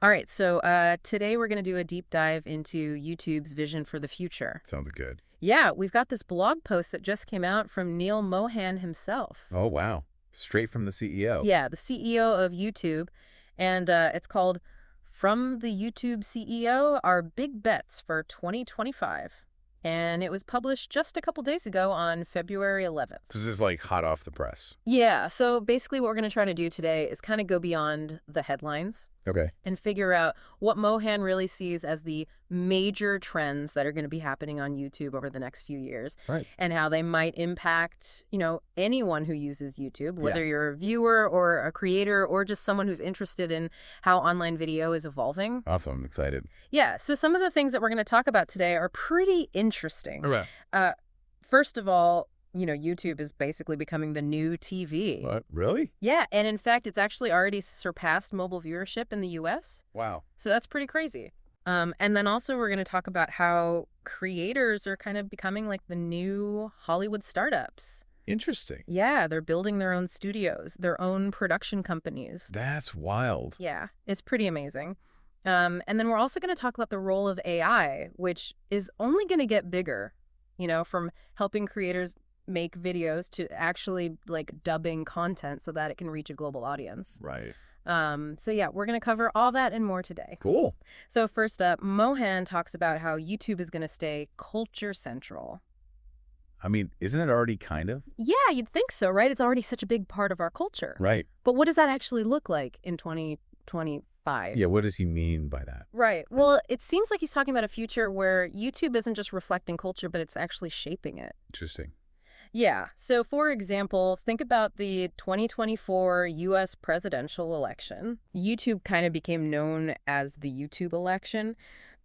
All right, so today we're going to do a deep dive into YouTube's vision for the future. Sounds good. Yeah, we've got this blog post that just came out from Neal Mohan himself. Oh, wow. Straight from the CEO. Yeah, the CEO of YouTube, and it's called From the YouTube CEO, Our Big Bets for 2025. And it was published just a couple days ago on February 11th. This is like hot off the press. Yeah, so basically what we're going to try to do today is kind of go beyond the headlines Okay. and figure out what Mohan really sees as the major trends that are going to be happening on YouTube over the next few years. Right. And how they might impact, anyone who uses YouTube, whether you're a viewer or a creator or just someone who's interested in how online video is evolving. Awesome. I'm excited. Yeah, so some of the things that we're going to talk about today are pretty interesting. All right. First of all, YouTube is basically becoming the new TV. What? Really? Yeah, and in fact, it's actually already surpassed mobile viewership in the US. Wow. So that's pretty crazy. And then also we're going to talk about how creators are kind of becoming like the new Hollywood startups. Interesting. Yeah, they're building their own studios, their own production companies. That's wild. Yeah, it's pretty amazing. And then we're also going to talk about the role of AI, which is only going to get bigger, from helping creators make videos to actually like dubbing content so that it can reach a global audience. Right. So yeah, we're going to cover all that and more today. Cool. So first up, Mohan talks about how YouTube is going to stay culture central. I mean, isn't it already kind of? Yeah, you'd think so, right? It's already such a big part of our culture. Right. But what does that actually look like in 2025? Yeah, what does he mean by that? Right. Well, it seems like he's talking about a future where YouTube isn't just reflecting culture, but it's actually shaping it. Interesting. Yeah. So, for example, think about the 2024 U.S. presidential election. YouTube kind of became known as the YouTube election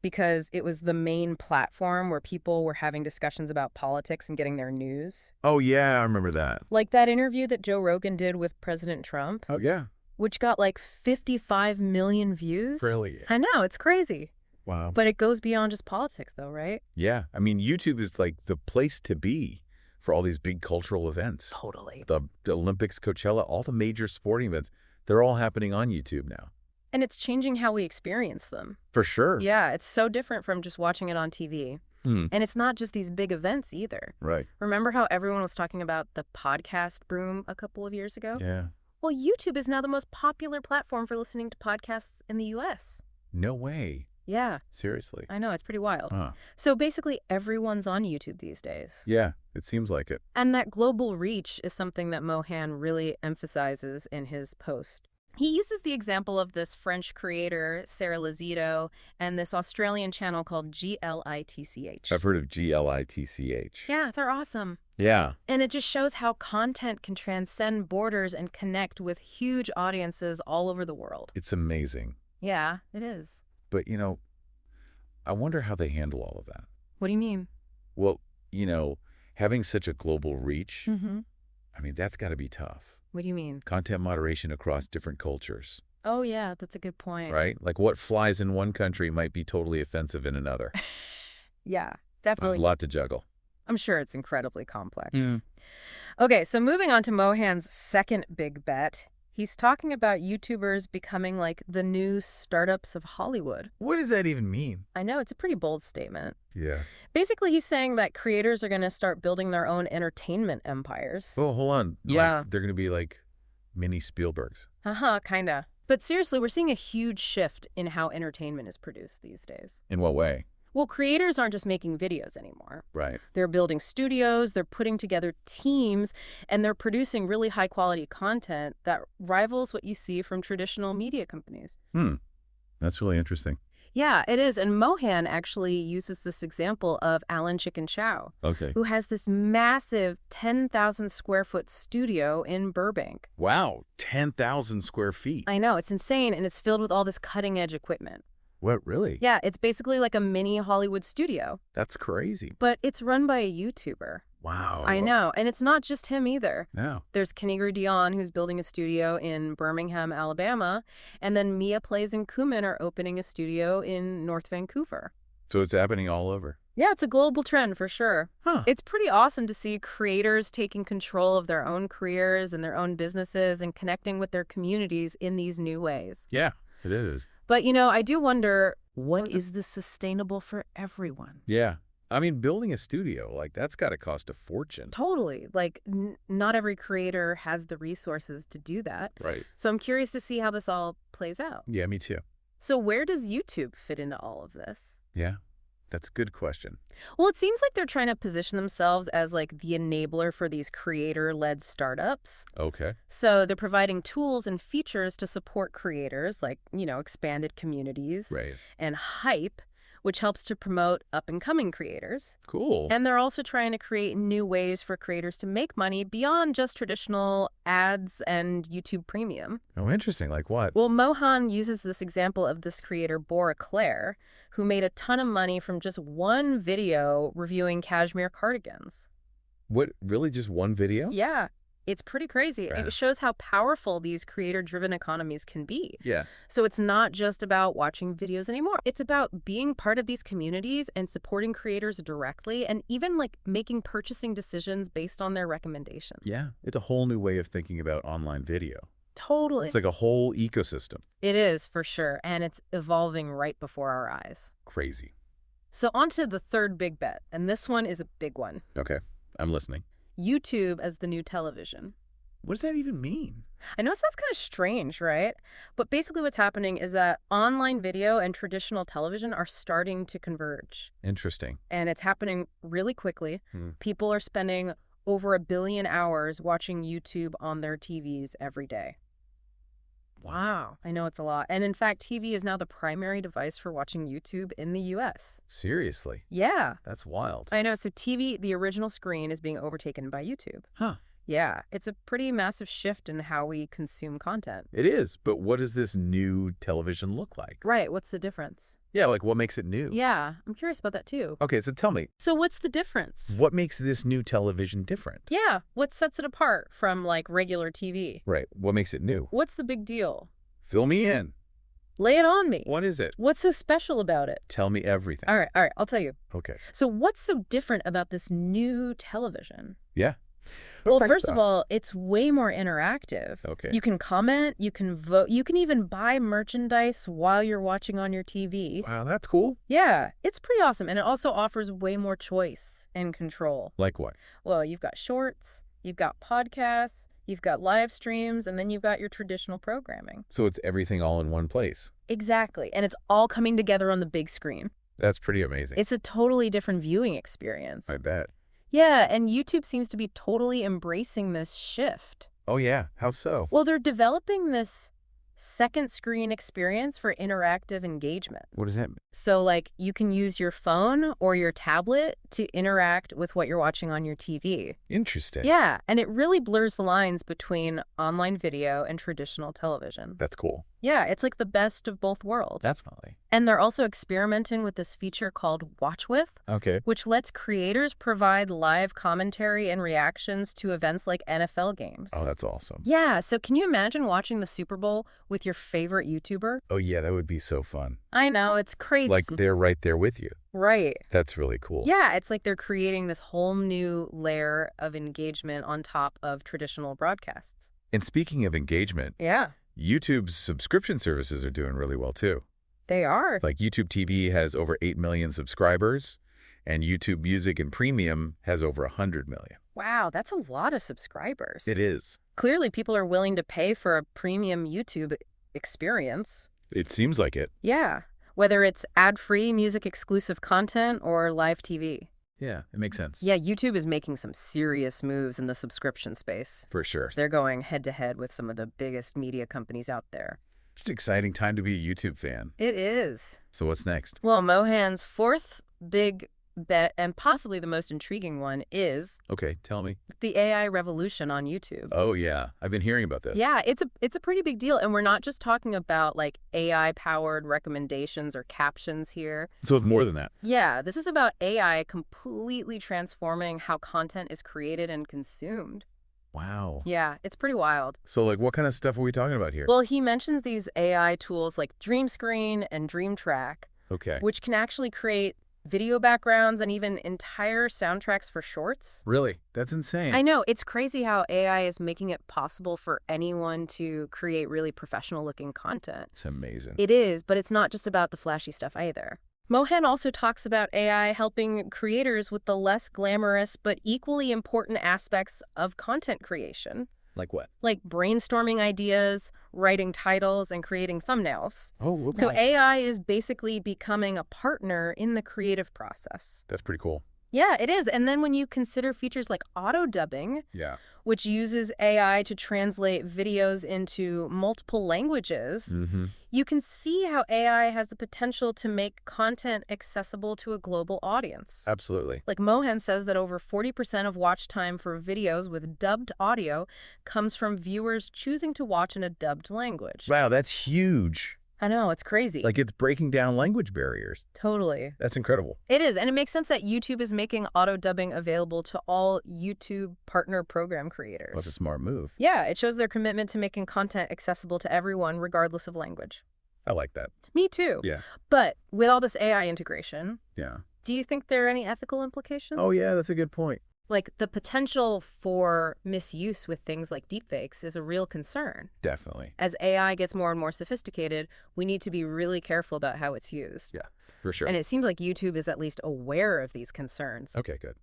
because it was the main platform where people were having discussions about politics and getting their news. Oh, yeah, I remember that. Like that interview that Joe Rogan did with President Trump. Oh, yeah. Which got like 55 million views. Brilliant. I know, it's crazy. Wow. But it goes beyond just politics, though, right? Yeah. I mean, YouTube is like the place to be for all these big cultural events. Totally. The Olympics, Coachella, all the major sporting events, they're all happening on YouTube now. And it's changing how we experience them. For sure. Yeah, it's so different from just watching it on TV. And it's not just these big events either. Right. Remember how everyone was talking about the podcast boom a couple of years ago? Yeah. Well, YouTube is now the most popular platform for listening to podcasts in the U.S. No way. Yeah. Seriously. I know, it's pretty wild. Huh. So basically everyone's on YouTube these days. Yeah, it seems like it. And that global reach is something that Mohan really emphasizes in his post. He uses the example of this French creator, Sarah Lazito, and this Australian channel called GLITCH. I've heard of GLITCH. Yeah, they're awesome. Yeah. And it just shows how content can transcend borders and connect with huge audiences all over the world. It's amazing. Yeah, it is. But, I wonder how they handle all of that. What do you mean? Well, having such a global reach, Mm-hmm. I mean, that's got to be tough. What do you mean? Content moderation across different cultures, Oh, yeah, that's a good point. right? Like what flies in one country might be totally offensive in another. Yeah, There's definitely. a lot to juggle. I'm sure it's incredibly complex. Yeah. Okay, so moving on to Mohan's second big bet. He's talking about YouTubers becoming like the new startups of Hollywood. What does that even mean? I know, it's a pretty bold statement. Yeah. Basically, he's saying that creators are going to start building their own entertainment empires. Oh, hold on. Yeah. Like, they're going to be like mini Spielbergs. Kinda. But seriously, we're seeing a huge shift in how entertainment is produced these days. In what way? Well, creators aren't just making videos anymore. Right. They're building studios, they're putting together teams, and they're producing really high-quality content that rivals what you see from traditional media companies. That's really interesting. Yeah, it is. And Mohan actually uses this example of Alan Chicken Chow, Okay. who has this massive 10,000 square foot studio in Burbank. Wow. 10,000 square feet. I know, it's insane, and it's filled with all this cutting-edge equipment. What, really? Yeah, it's basically like a mini Hollywood studio, That's crazy. but it's run by a YouTuber. Wow. I know, and it's not just him either. No. There's Kenigru Dion, who's building a studio in Birmingham, Alabama, and then Mia Plays and Kumin are opening a studio in North Vancouver. So it's happening all over. Yeah, it's a global trend for sure. Huh. It's pretty awesome to see creators taking control of their own careers and their own businesses and connecting with their communities in these new ways. Yeah, it is. But, I do wonder, what is this sustainable for everyone? Yeah. I mean, building a studio, like, that's got to cost a fortune. Totally. Like, not every creator has the resources to do that. Right. So I'm curious to see how this all plays out. Yeah, me too. So where does YouTube fit into all of this? Yeah, that's a good question. Well, it seems like they're trying to position themselves as like the enabler for these creator-led startups. Okay. So they're providing tools and features to support creators, like, expanded communities Right. and hype, which helps to promote up-and-coming creators. Cool. And they're also trying to create new ways for creators to make money beyond just traditional ads and YouTube Premium. Oh, interesting. Like what? Well, Mohan uses this example of this creator, Bora Claire, who made a ton of money from just one video reviewing cashmere cardigans. What, really just one video? Yeah, it's pretty crazy. Yeah. It shows how powerful these creator-driven economies can be. Yeah. So it's not just about watching videos anymore. It's about being part of these communities and supporting creators directly and even like making purchasing decisions based on their recommendations. Yeah. It's a whole new way of thinking about online video. Totally. It's like a whole ecosystem. It is, for sure. And it's evolving right before our eyes. Crazy. So on to the third big bet. And this one is a big one. Okay. I'm listening. YouTube as the new television. What does that even mean? I know it sounds kind of strange, right? But basically what's happening is that online video and traditional television are starting to converge. Interesting. And it's happening really quickly. People are spending over 1 billion hours watching YouTube on their TVs every day. Wow. I know it's a lot. And in fact, TV is now the primary device for watching YouTube in the US. Seriously? Yeah. That's wild. I know. So TV, the original screen, is being overtaken by YouTube. Huh. Yeah. It's a pretty massive shift in how we consume content. It is. But what does this new television look like? Right. What's the difference? Yeah, like what makes it new? Yeah. I'm curious about that too. Okay, so tell me, So what's the difference? what makes this new television different? Yeah. What sets it apart from like regular TV? Right. What makes it new? What's the big deal? Fill me in. Lay it on me. What is it? What's so special about it? Tell me everything. All right. I'll tell you. Okay. So what's so different about this new television? Yeah. Well, first of all, it's way more interactive. Okay. You can comment, you can vote, you can even buy merchandise while you're watching on your TV. Wow, that's cool. Yeah, it's pretty awesome. And it also offers way more choice and control. Like what? Well, you've got shorts, you've got podcasts, you've got live streams, and then you've got your traditional programming. So it's everything all in one place. Exactly. And it's all coming together on the big screen. That's pretty amazing. It's a totally different viewing experience. I bet. Yeah, and YouTube seems to be totally embracing this shift. Oh, yeah. How so? Well, they're developing this second screen experience for interactive engagement. What does that mean? So, like, you can use your phone or your tablet to interact with what you're watching on your TV. Interesting. Yeah, and it really blurs the lines between online video and traditional television. That's cool. Yeah, it's like the best of both worlds. Definitely. And they're also experimenting with this feature called Watch With, Okay. which lets creators provide live commentary and reactions to events like NFL games. Oh, that's awesome. Yeah, so can you imagine watching the Super Bowl with your favorite YouTuber? Oh, yeah, that would be so fun. I know, it's crazy. Like they're right there with you. Right. That's really cool. Yeah, it's like they're creating this whole new layer of engagement on top of traditional broadcasts. And speaking of engagement, Yeah, YouTube's subscription services are doing really well too. they are. Like YouTube TV has over 8 million subscribers, and YouTube Music and Premium has over 100 million. Wow, that's a lot of subscribers. It is. Clearly, people are willing to pay for a premium YouTube experience. It seems like it. Yeah, whether it's ad-free music-exclusive content or live TV. Yeah, it makes sense. Yeah, YouTube is making some serious moves in the subscription space. For sure. They're going head-to-head with some of the biggest media companies out there. It's an exciting time to be a YouTube fan. It is. So what's next? Well, Mohan's fourth big bet, and possibly the most intriguing one, is Okay, tell me. the AI revolution on YouTube. Oh, yeah. I've been hearing about this. Yeah, it's a pretty big deal. And we're not just talking about like AI-powered recommendations or captions here. So it's more than that. Yeah, this is about AI completely transforming how content is created and consumed. Wow. Yeah, it's pretty wild. So, like, what kind of stuff are we talking about here? Well, he mentions these AI tools like Dream Screen and Dream Track, Okay. which can actually create video backgrounds, and even entire soundtracks for shorts. Really? That's insane. I know, it's crazy how AI is making it possible for anyone to create really professional-looking content. It's amazing. It is, but it's not just about the flashy stuff either. Mohan also talks about AI helping creators with the less glamorous but equally important aspects of content creation. Like what? Like brainstorming ideas, writing titles, and creating thumbnails. Oh, okay. So AI is basically becoming a partner in the creative process. That's pretty cool. Yeah, it is. And then when you consider features like auto-dubbing, Yeah. which uses AI to translate videos into multiple languages, you can see how AI has the potential to make content accessible to a global audience. Absolutely. Like Mohan says that over 40% of watch time for videos with dubbed audio comes from viewers choosing to watch in a dubbed language. Wow, that's huge. I know, it's crazy. Like it's breaking down language barriers. Totally. That's incredible. It is, and it makes sense that YouTube is making auto-dubbing available to all YouTube partner program creators. That's a smart move. Yeah, it shows their commitment to making content accessible to everyone, regardless of language. I like that. Me too. Yeah. But with all this AI integration, Yeah. do you think there are any ethical implications? Oh, yeah, that's a good point. Like, the potential for misuse with things like deepfakes is a real concern. Definitely. As AI gets more and more sophisticated, we need to be really careful about how it's used. Yeah, for sure. And it seems like YouTube is at least aware of these concerns. Okay, good.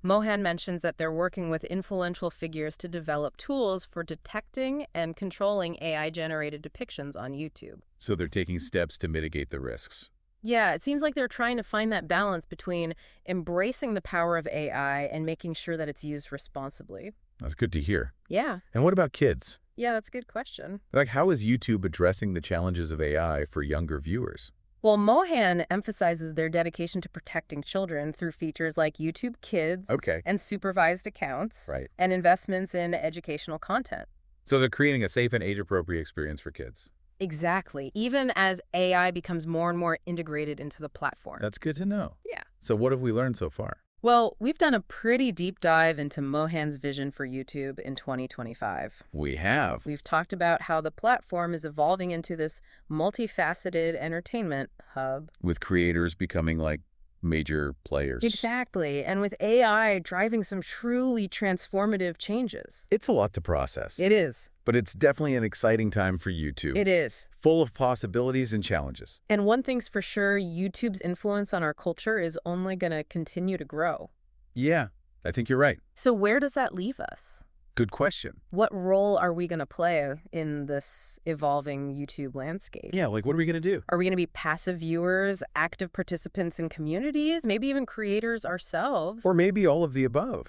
Mohan mentions that they're working with influential figures to develop tools for detecting and controlling AI-generated depictions on YouTube. So they're taking steps to mitigate the risks. Yeah, it seems like they're trying to find that balance between embracing the power of AI and making sure that it's used responsibly. That's good to hear. Yeah. And what about kids? Yeah, that's a good question. Like, how is YouTube addressing the challenges of AI for younger viewers? Well, Mohan emphasizes their dedication to protecting children through features like YouTube Kids and supervised accounts and investments in educational content. So they're creating a safe and age-appropriate experience for kids. Exactly, even as AI becomes more and more integrated into the platform. That's good to know. Yeah. So what have we learned so far? Well, we've done a pretty deep dive into Mohan's vision for YouTube in 2025. We have. We've talked about how the platform is evolving into this multifaceted entertainment hub. With creators becoming like major players. Exactly, and with AI driving some truly transformative changes. It's a lot to process. It is. But it's definitely an exciting time for YouTube. It is. Full of possibilities and challenges. And one thing's for sure, YouTube's influence on our culture is only going to continue to grow. Yeah, I think you're right. So where does that leave us? Good question. What role are we going to play in this evolving YouTube landscape? Yeah, like what are we going to do? Are we going to be passive viewers, active participants in communities, maybe even creators ourselves? Or maybe all of the above.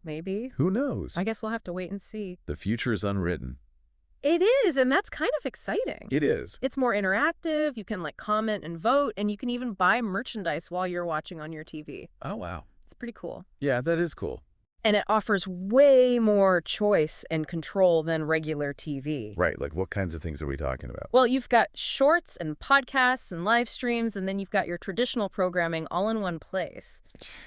Maybe. Who knows? I guess we'll have to wait and see. The future is unwritten. It is, and that's kind of exciting. It is. It's more interactive, you can like comment and vote, and you can even buy merchandise while you're watching on your TV. Oh, wow. It's pretty cool. Yeah, that is cool. And it offers way more choice and control than regular TV. Right, like what kinds of things are we talking about? Well, you've got shorts and podcasts and live streams, and then you've got your traditional programming all in one place.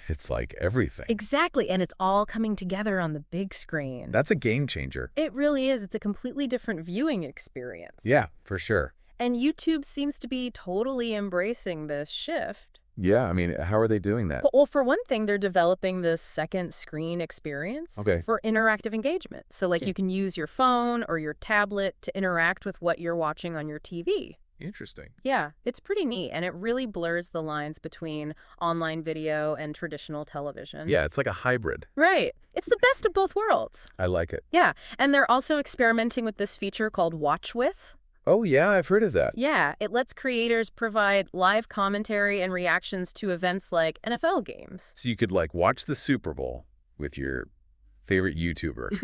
It's like everything. Exactly, and it's all coming together on the big screen. That's a game changer. It really is. It's a completely different viewing experience. Yeah, for sure. And YouTube seems to be totally embracing this shift. Yeah, I mean, how are they doing that? Well, for one thing, they're developing this second screen experience for interactive engagement. So, like, you can use your phone or your tablet to interact with what you're watching on your TV. Interesting. Yeah, it's pretty neat, and it really blurs the lines between online video and traditional television. Yeah, it's like a hybrid. Right. It's the best of both worlds. I like it. Yeah, and they're also experimenting with this feature called Watch With. Oh, yeah, I've heard of that. Yeah, it lets creators provide live commentary and reactions to events like NFL games. So you could, like, watch the Super Bowl with your favorite YouTuber.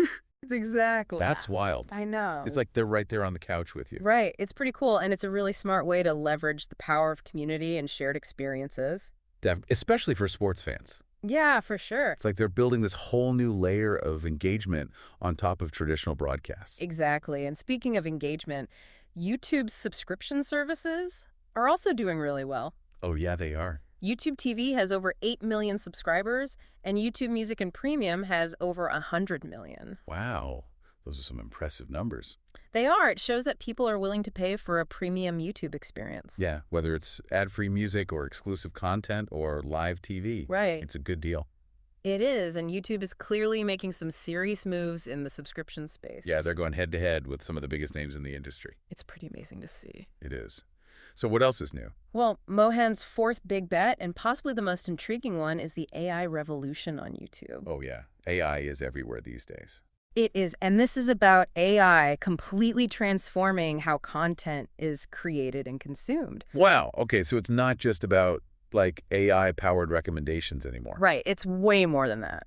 Exactly. That's wild. I know. It's like they're right there on the couch with you. Right. It's pretty cool, and it's a really smart way to leverage the power of community and shared experiences. Especially for sports fans. Yeah, for sure. It's like they're building this whole new layer of engagement on top of traditional broadcasts. Exactly. And speaking of engagement, YouTube's subscription services are also doing really well. Oh, yeah, they are. YouTube TV has over 8 million subscribers, and YouTube Music and Premium has over 100 million. Wow. Those are some impressive numbers. They are. It shows that people are willing to pay for a premium YouTube experience. Yeah, whether it's ad-free music or exclusive content or live TV. Right. It's a good deal. It is, and YouTube is clearly making some serious moves in the subscription space. Yeah, they're going head-to-head with some of the biggest names in the industry. It's pretty amazing to see. It is. So what else is new? Well, Mohan's fourth big bet, and possibly the most intriguing one, is the AI revolution on YouTube. Oh, yeah. AI is everywhere these days. It is, and this is about AI completely transforming how content is created and consumed. Wow. Okay, so it's not just about, like, AI-powered recommendations anymore. Right, it's way more than that.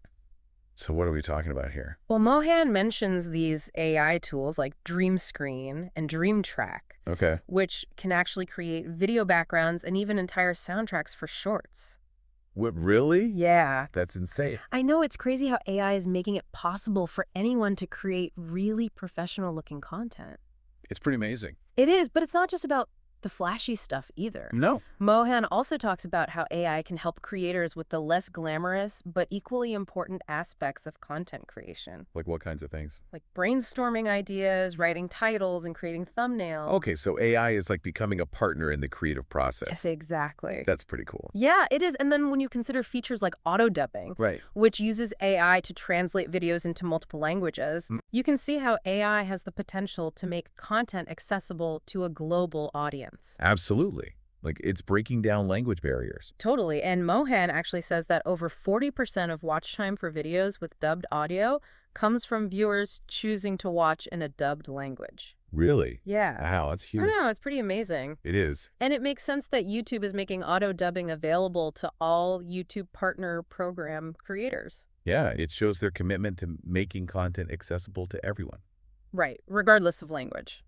So what are we talking about here? Well, Mohan mentions these AI tools like Dream Screen and Dream Track, Okay. which can actually create video backgrounds and even entire soundtracks for shorts. What, really? Yeah. That's insane. I know, it's crazy how AI is making it possible for anyone to create really professional-looking content. It's pretty amazing. It is, but it's not just about the flashy stuff either. No. Mohan also talks about how AI can help creators with the less glamorous but equally important aspects of content creation. Like what kinds of things? Like brainstorming ideas, writing titles, and creating thumbnails. Okay, so AI is like becoming a partner in the creative process. Yes, exactly. That's pretty cool. Yeah, it is. And then when you consider features like auto-dubbing, Right. which uses AI to translate videos into multiple languages, you can see how AI has the potential to make content accessible to a global audience. Absolutely. Like, it's breaking down language barriers. Totally. And Mohan actually says that over 40% of watch time for videos with dubbed audio comes from viewers choosing to watch in a dubbed language. Really? Yeah. Wow, that's I huge. know, it's pretty amazing. It is. And it makes sense that YouTube is making auto-dubbing available to all YouTube partner program creators. Yeah, it shows their commitment to making content accessible to everyone. Right, regardless of language.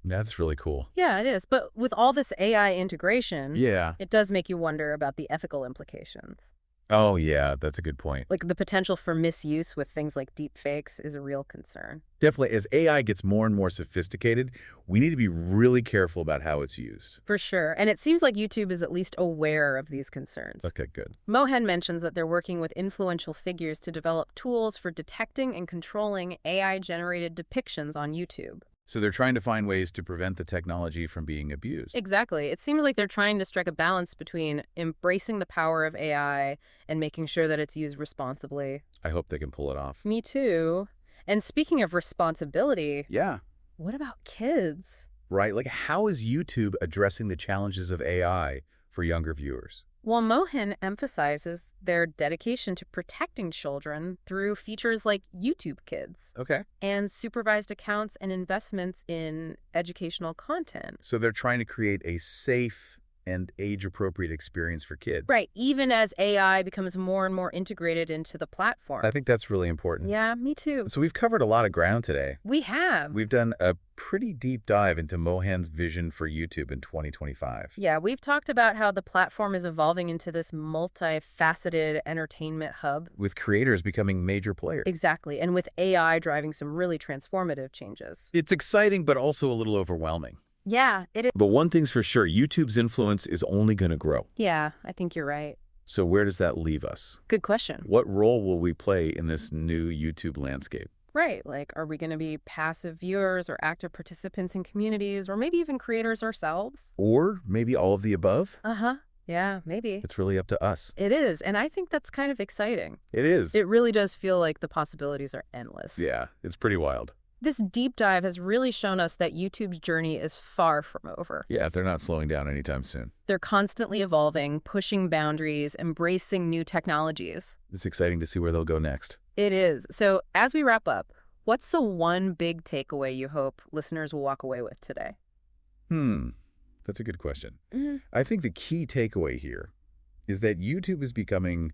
That's really cool. Yeah, it is. But with all this AI integration, Yeah. it does make you wonder about the ethical implications. Oh, yeah, that's a good point. Like the potential for misuse with things like deepfakes is a real concern. Definitely, as AI gets more and more sophisticated, we need to be really careful about how it's used. For sure. And it seems like YouTube is at least aware of these concerns. Okay, good. Mohan mentions that they're working with influential figures to develop tools for detecting and controlling AI-generated depictions on YouTube. So they're trying to find ways to prevent the technology from being abused. Exactly. It seems like they're trying to strike a balance between embracing the power of AI and making sure that it's used responsibly. I hope they can pull it off. Me too. And speaking of responsibility, Yeah. what about kids? Right? Like, how is YouTube addressing the challenges of AI for younger viewers? Well, Mohan emphasizes their dedication to protecting children through features like YouTube Kids Okay. and supervised accounts and investments in educational content. So they're trying to create a safe and age-appropriate experience for kids. Right, even as AI becomes more and more integrated into the platform. I think that's really important. Yeah, me too. So we've covered a lot of ground today. We have. We've done a pretty deep dive into Mohan's vision for YouTube in 2025. Yeah, we've talked about how the platform is evolving into this multifaceted entertainment hub. With creators becoming major players. Exactly, and with AI driving some really transformative changes. It's exciting, but also a little overwhelming. Yeah, it is. But one thing's for sure, YouTube's influence is only going to grow. Yeah, I think you're right. So where does that leave us? Good question. What role will we play in this new YouTube landscape? Right, like, are we going to be passive viewers or active participants in communities or maybe even creators ourselves? Or maybe all of the above? Uh-huh. Yeah, maybe. It's really up to us. It is, and I think that's kind of exciting. It is. It really does feel like the possibilities are endless. Yeah, it's pretty wild. This deep dive has really shown us that YouTube's journey is far from over. Yeah, they're not slowing down anytime soon. They're constantly evolving, pushing boundaries, embracing new technologies. It's exciting to see where they'll go next. It is. So as we wrap up, what's the one big takeaway you hope listeners will walk away with today? That's a good question. I think the key takeaway here is that YouTube is becoming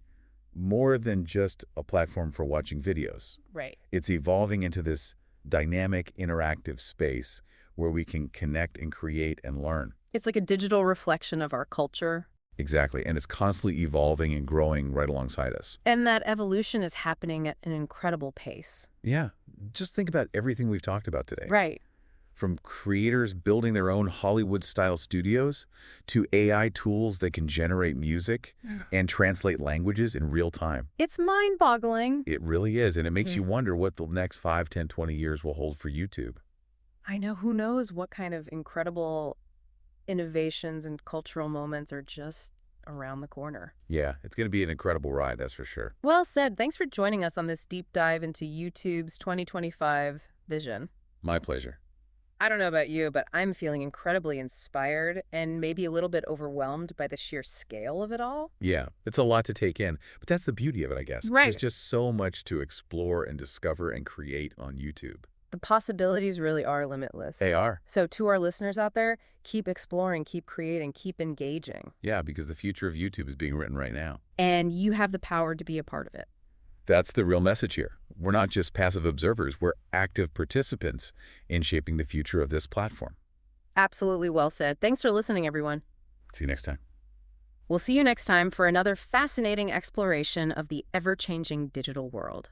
more than just a platform for watching videos. Right. It's evolving into this dynamic, interactive space where we can connect and create and learn. It's like a digital reflection of our culture. Exactly. And it's constantly evolving and growing right alongside us. And that evolution is happening at an incredible pace. Yeah. Just think about everything we've talked about today. Right. From creators building their own Hollywood-style studios to AI tools that can generate music and translate languages in real time. It's mind-boggling. It really is. And it makes you wonder what the next 5, 10, 20 years will hold for YouTube. I know, who knows what kind of incredible innovations and cultural moments are just around the corner. Yeah, it's going to be an incredible ride, that's for sure. Well said. Thanks for joining us on this deep dive into YouTube's 2025 vision. My pleasure. I don't know about you, but I'm feeling incredibly inspired and maybe a little bit overwhelmed by the sheer scale of it all. Yeah, it's a lot to take in, but that's the beauty of it, I guess. There's Right. just so much to explore and discover and create on YouTube. The possibilities really are limitless. They are. So to our listeners out there, keep exploring, keep creating, keep engaging. Yeah, because the future of YouTube is being written right now. And you have the power to be a part of it. That's the real message here. We're not just passive observers, we're active participants in shaping the future of this platform. Absolutely well said. Thanks for listening, everyone. See you next time. We'll see you next time for another fascinating exploration of the ever-changing digital world.